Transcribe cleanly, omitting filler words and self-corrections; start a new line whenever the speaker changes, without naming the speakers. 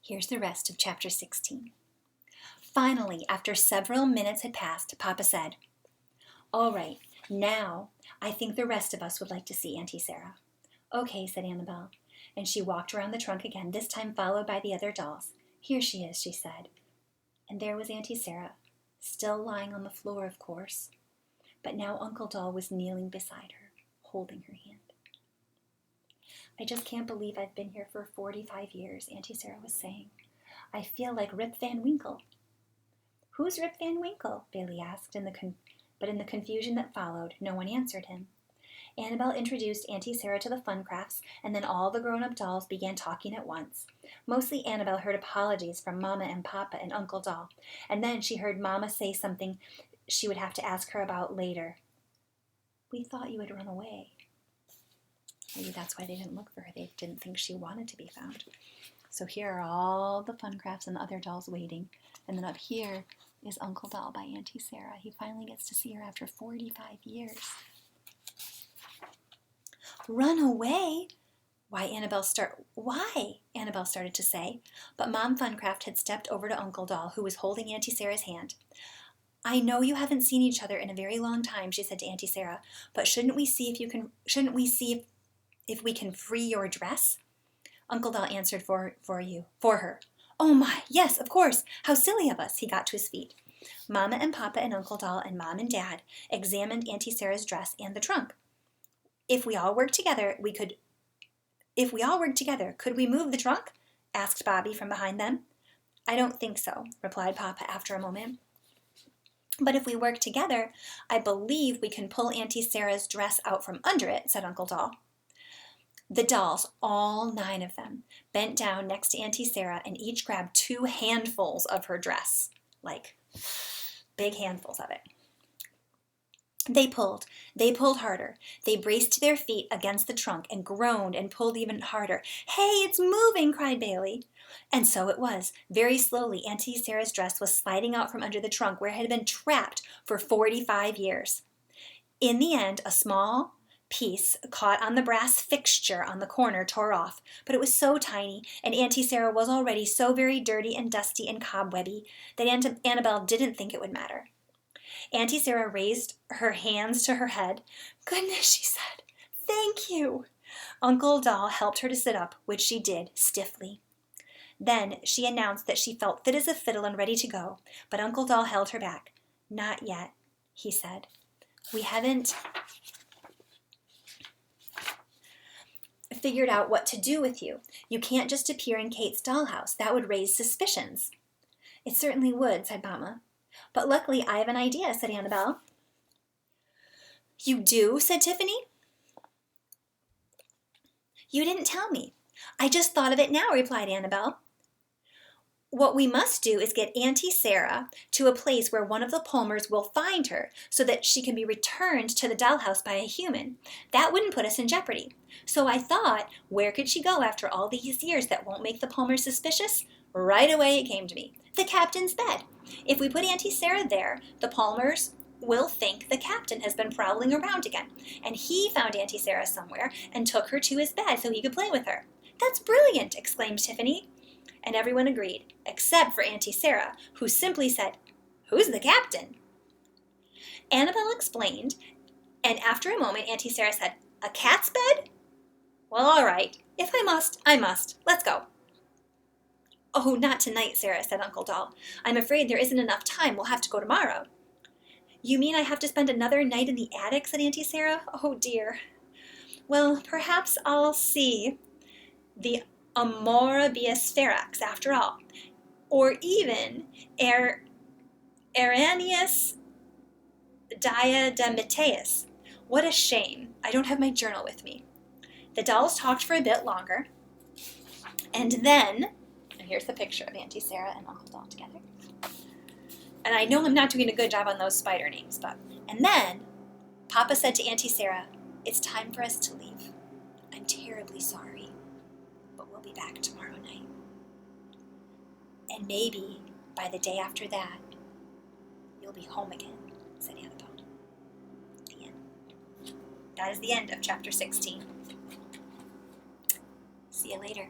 Here's the rest of chapter 16. Finally, after several minutes had passed, Papa said, "All right, now I think the rest of us would like to see Auntie Sarah." "Okay," said Annabelle, and she walked around the trunk again, this time followed by the other dolls. "Here she is," she said. And there was Auntie Sarah, still lying on the floor, of course. But now Uncle Doll was kneeling beside her, holding her hand. "I just can't believe I've been here for 45 years, Auntie Sarah was saying. "I feel like Rip Van Winkle." "Who's Rip Van Winkle?" Bailey asked, but in the confusion that followed, no one answered him. Annabelle introduced Auntie Sarah to the fun crafts, and then all the grown-up dolls began talking at once. Mostly Annabelle heard apologies from Mama and Papa and Uncle Doll, and then she heard Mama say something she would have to ask her about later. "We thought you had run away." Maybe that's why they didn't look for her. They didn't think she wanted to be found. So here are all the fun crafts and the other dolls waiting. And then up here is Uncle Doll by Auntie Sarah. He finally gets to see her after 45 years. "Run away?" Annabelle started to say. But Mom Funcraft had stepped over to Uncle Doll, who was holding Auntie Sarah's hand. "I know you haven't seen each other in a very long time," she said to Auntie Sarah, "but shouldn't we see if we can free your dress?" Uncle Doll answered for her. "Oh my, yes, of course. How silly of us." He got to his feet. Mama and Papa and Uncle Doll and Mom and Dad examined Auntie Sarah's dress and the trunk. If we all worked together, could we move the trunk?" asked Bobby from behind them. "I don't think so," replied Papa after a moment. "But if we work together, I believe we can pull Auntie Sarah's dress out from under it," said Uncle Doll. The dolls, all 9 of them, bent down next to Auntie Sarah and each grabbed 2 handfuls of her dress, like big handfuls of it. They pulled harder. They braced their feet against the trunk and groaned and pulled even harder. "Hey, it's moving!" cried Bailey. And so it was. Very slowly, Auntie Sarah's dress was sliding out from under the trunk where it had been trapped for 45 years. In the end, a small piece caught on the brass fixture on the corner tore off, but it was so tiny, and Auntie Sarah was already so very dirty and dusty and cobwebby that Annabelle didn't think it would matter. Auntie Sarah raised her hands to her head. "Goodness," she said, "thank you." Uncle Doll helped her to sit up, which she did, stiffly. Then she announced that she felt fit as a fiddle and ready to go, but Uncle Doll held her back. "Not yet," he said. "We haven't figured out what to do with you. You can't just appear in Kate's dollhouse. That would raise suspicions." "It certainly would," said Mama. "But luckily I have an idea," said Annabelle. "You do?" said Tiffany. "You didn't tell me." "I just thought of it now," replied Annabelle. "What we must do is get Auntie Sarah to a place where one of the Palmers will find her so that she can be returned to the dollhouse by a human. That wouldn't put us in jeopardy. So I thought, where could she go after all these years that won't make the Palmers suspicious? Right away it came to me. The captain's bed. If we put Auntie Sarah there, the Palmers will think the captain has been prowling around again, and he found Auntie Sarah somewhere and took her to his bed so he could play with her." "That's brilliant!" exclaimed Tiffany. And everyone agreed, except for Auntie Sarah, who simply said, "Who's the captain?" Annabelle explained, and after a moment Auntie Sarah said, "A cat's bed? Well, all right. If I must, I must. Let's go." "Oh, not tonight, Sarah," said Uncle Doll. "I'm afraid there isn't enough time. We'll have to go tomorrow." "You mean I have to spend another night in the attic?" said Auntie Sarah. "Oh, dear. Well, perhaps I'll see the Amora Biospherax after all, or even Aranius Diademateus. What a shame. I don't have my journal with me." The dolls talked for a bit longer, and then, and here's the picture of Auntie Sarah and Uncle Doll together. And I know I'm not doing a good job on those spider names, and then Papa said to Auntie Sarah, "It's time for us to leave. I'm terribly sorry, but we'll be back tomorrow night. And maybe by the day after that, you'll be home again," said Annabelle. The end. That is the end of chapter 16. See you later.